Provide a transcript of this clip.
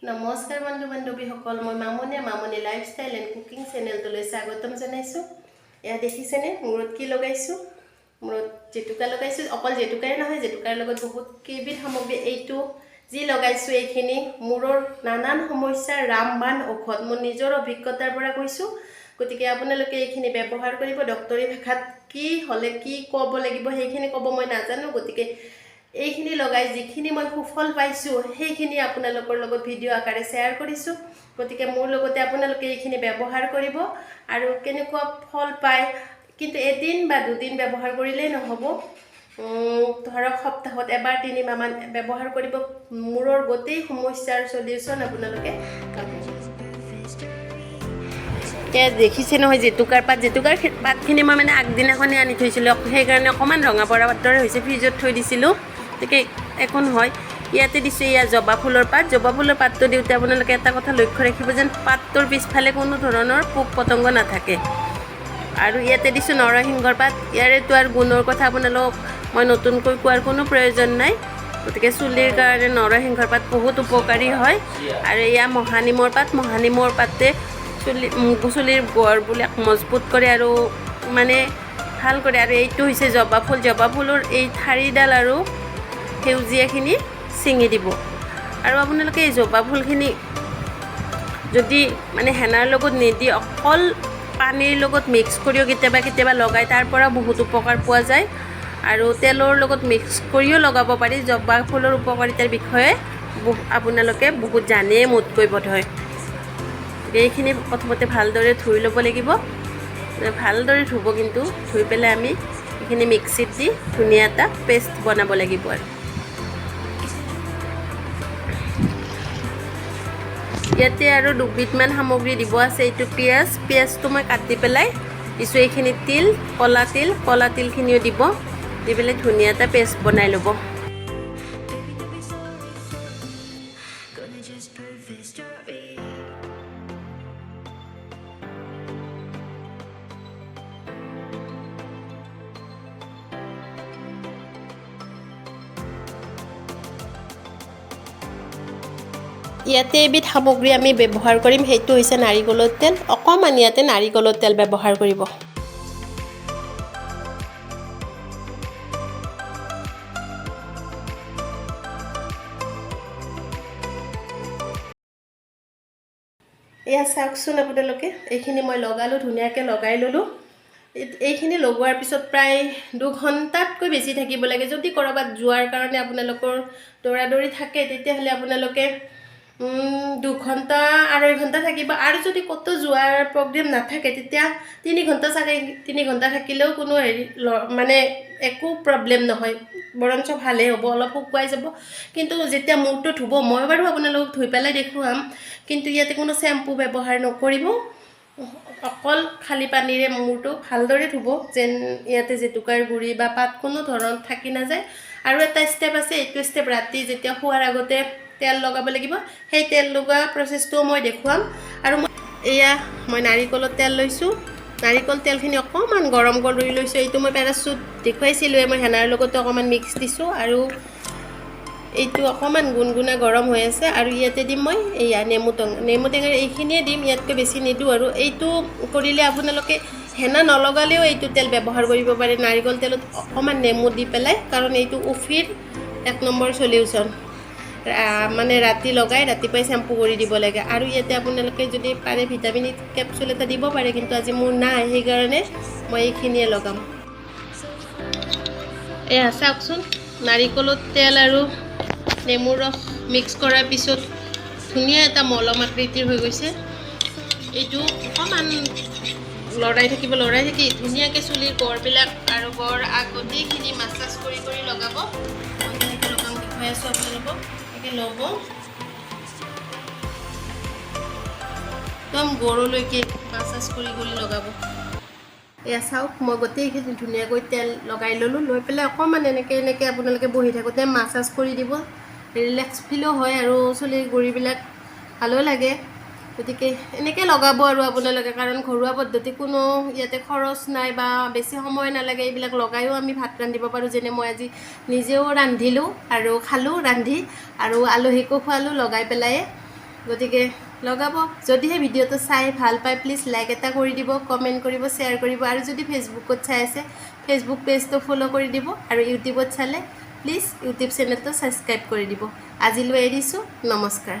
নমস্কাৰ বন্ধু বান্ধৱীসকল, মই মামনি লাইফষ্টাইল এণ্ড কুকিং চেনেলটোলৈ স্বাগতম জনাইছোঁ। এয়া দেখিছেনে মূৰত কি লগাইছোঁ? মূৰত জেতুকা লগাইছোঁ। অকল জেতুকাই নহয়, জেতুকাৰ লগত বহুত কেইবিধ সামগ্ৰী। এইটো যি লগাইছোঁ এইখিনি মূৰৰ নানান সমস্যাৰ ৰামবাণ ঔষধ। মোৰ নিজৰ অভিজ্ঞতাৰ পৰা কৈছোঁ, গতিকে আপোনালোকে এইখিনি ব্যৱহাৰ কৰিব। ডক্তৰী ভাষাত কি হ'লে কি ক'ব লাগিব সেইখিনি ক'ব মই নাজানো, গতিকে এইখিনি লগাই যিখিনি মই সুফল পাইছোঁ সেইখিনি আপোনালোকৰ লগত ভিডিঅ' আকাৰে শ্বেয়াৰ কৰিছোঁ। গতিকে মোৰ লগতে আপোনালোকে এইখিনি ব্যৱহাৰ কৰিব আৰু কেনেকুৱা ফল পায়। কিন্তু এদিন বা দুদিন ব্যৱহাৰ কৰিলেই নহ'ব, ধৰক সপ্তাহত এবাৰ 3 মাহমান ব্যৱহাৰ কৰিব। মূৰৰ গোটেই সমস্যাৰ সলিউশ্যন আপোনালোকে পাব। এতিয়া দেখিছে নহয় জেতুকাৰ পাতখিনি মই মানে আগদিনাখনে আনি থৈছিলোঁ, সেইকাৰণে অকণমান ৰঙা পৰা দৰে হৈছে। ফ্ৰিজত থৈ দিছিলোঁ, গতিকে একো নহয়। ইয়াতে দিছোঁ এয়া জবা ফুলৰ পাত। জবা ফুলৰ পাতটো দিওঁতে আপোনালোকে এটা কথা লক্ষ্য ৰাখিব, যেন পাতটোৰ পিছফালে কোনো ধৰণৰ পোক পতংগ নাথাকে। আৰু ইয়াতে দিছোঁ নৰসিংহৰ পাত। ইয়াৰেতো আৰু গুণৰ কথা আপোনালোকক মই নতুনকৈ কোৱাৰ কোনো প্ৰয়োজন নাই। গতিকে চুলিৰ কাৰণে নৰসিংহৰ পাত বহুত উপকাৰী হয়। আৰু এয়া মহানিমৰ পাত। মহানিমৰ পাতে চুলিৰ গড়বিলাক মজবুত কৰে আৰু মানে ভাল কৰে। আৰু এইটো হৈছে জবা ফুল। জবা ফুলৰ এই ঠাৰিডাল আৰু সেউজীয়াখিনি ছিঙি দিব। আৰু আপোনালোকে এই জবা ফুলখিনি যদি মানে হেনাৰ লগত নিদি অকল পানীৰ লগত মিক্স কৰিও কেতিয়াবা লগাই, তাৰ পৰা বহুত উপকাৰ পোৱা যায়। আৰু তেলৰ লগত মিক্স কৰিও লগাব পাৰি। জবা ফুলৰ উপকাৰিতাৰ বিষয়ে আপোনালোকে বহুত জানেই মোতকৈ বোধহয়। এইখিনি প্ৰথমতে ভালদৰে ধুই ল'ব লাগিব। ভালদৰে ধুব, কিন্তু ধুই পেলাই আমি এইখিনি মিক্সিত দি ধুনীয়া এটা পেষ্ট বনাব লাগিব। আৰু ইয়াতে আৰু দুবিধমান সামগ্ৰী দিব আছে। এইটো পিঁয়াজটো মই কাটি পেলাই দিছোঁ। এইখিনি তিল, কলা তিলখিনিও দিব। দি পেলাই ধুনীয়া এটা পেষ্ট বনাই ল'ব। ইয়াতে এবিধ সামগ্ৰী আমি ব্যৱহাৰ কৰিম, সেইটো হৈছে নাৰিকলৰ তেল। অকণমান ইয়াতে নাৰিকলৰ তেল ব্যৱহাৰ কৰিব। এয়া চাওকচোন আপোনালোকে, এইখিনি মই লগালোঁ, ধুনীয়াকৈ লগাই ল'লোঁ। এইখিনি লগোৱাৰ পিছত প্ৰায় 2 ঘণ্টাতকৈ বেছি থাকিব লাগে। যদি ক'ৰবাত যোৱাৰ কাৰণে আপোনালোকৰ দৌৰা-দৌৰি থাকে, তেতিয়াহ'লে আপোনালোকে 2 ঘণ্টা 2.5 ঘণ্টা থাকিব। আৰু যদি ক'তো যোৱাৰ প্ৰগ্ৰেম নাথাকে, তেতিয়া 3 ঘণ্টা 3.5 ঘণ্টা থাকিলেও কোনো মানে একো প্ৰব্লেম নহয়, বৰঞ্চ ভালেই হ'ব, অলপ শুকুৱাই যাব। কিন্তু যেতিয়া মূৰটো ধুব, মই বাৰু আপোনালোকক ধুই পেলাই দেখুৱাম, কিন্তু ইয়াতে কোনো চেম্পু ব্যৱহাৰ নকৰিব। অকল খালী পানীৰে মূৰটো ভালদৰে ধুব, যেন ইয়াতে জেতুকাৰ গুড়ি বা পাত কোনো ধৰণৰ থাকি নাযায়। আৰু এটা ষ্টেপ আছে, এইটো ষ্টেপ ৰাতি যেতিয়া শোৱাৰ আগতে তেল লগাব লাগিব। সেই তেল লগোৱা প্ৰচেছটোও মই দেখুৱাম। আৰু মই নাৰিকলৰ তেল লৈছোঁ। নাৰিকল তেলখিনি অকণমান গৰম কৰি লৈছোঁ। এইটো মই পেৰাচুট দেখুৱাইছিলোঁ, মই হেনাৰ লগতো অকণমান মিক্স দিছোঁ। আৰু এইটো অকণমান গুণগুণা গৰম হৈ আছে। আৰু ইয়াতে দিম মই এয়া নেমু টেঙাৰ এইখিনিয়ে দিম, ইয়াতকৈ বেছি নিদিওঁ। আৰু এইটো কৰিলে আপোনালোকে হেনা নলগালেও এইটো তেল ব্যৱহাৰ কৰিব পাৰে, নাৰিকল তেলত অকণমান নেমু দি পেলাই, কাৰণ এইটো উফিৰ 1 নম্বৰ সলিউশ্যন। মানে ৰাতি লগাই ৰাতিপুৱাই চেম্পু কৰি দিব লাগে। আৰু ইয়াতে আপোনালোকে যদি পাৰে ভিটামিন কেপচুল এটা দিব পাৰে, কিন্তু আজি মোৰ নাই, সেইকাৰণে মই এইখিনিয়ে লগাম। এয়া চাওকচোন, নাৰিকলৰ তেল আৰু নেমুৰ ৰস মিক্স কৰাৰ পিছত ধুনীয়া এটা মলম আকৃতিৰ হৈ গৈছে। এইটো অকণমান লৰাই থাকি ধুনীয়াকৈ চুলিৰ গড়বিলাক আৰু গড় গোটেইখিনি মাছাজ কৰি লগাব। মই কেনেকৈ লগাম দেখুৱাই আছোঁ আপোনালোকক। এনেকৈ ল'ব, একদম গড়লৈকে মাছাজ কৰি লগাব। এয়া চাওক, মই গোটেইখিনি ধুনীয়াকৈ তেল লগাই ল'লোঁ। লৈ পেলাই অকণমান এনেকৈ আপোনালোকে বহি থাকোঁতে মাছাজ কৰি দিব। ৰিলেক্স ফিলো হয় আৰু চুলিৰ গুৰিবিলাক ভালো লাগে। গতিকে এনেকৈ লগাব আৰু আপোনালোকে, কাৰণ ঘৰুৱা পদ্ধতি, কোনো ইয়াতে খৰচ নাই বা বেছি সময় নালাগে। এইবিলাক লগায়ো আমি ভাত ৰান্ধিব পাৰোঁ। যেনে মই আজি নিজেও ৰান্ধিলোঁ আৰু খালোঁ ৰান্ধি, আৰু আলহীকো খোৱালোঁ লগাই পেলাই। গতিকে লগাব যদিহে ভিডিঅ'টো চাই ভাল পায় প্লিজ লাইক এটা কৰি দিব কমেণ্ট কৰিব শ্বেয়াৰ কৰিব আৰু যদি ফেচবুকত চাই আছে ফেচবুক পেজটো ফ'ল' কৰি দিব আৰু ইউটিউবত চালে প্লিজ ইউটিউব চেনেলটো ছাবস্ক্ৰাইব কৰি দিব আজিলৈ এৰিছোঁ নমস্কাৰ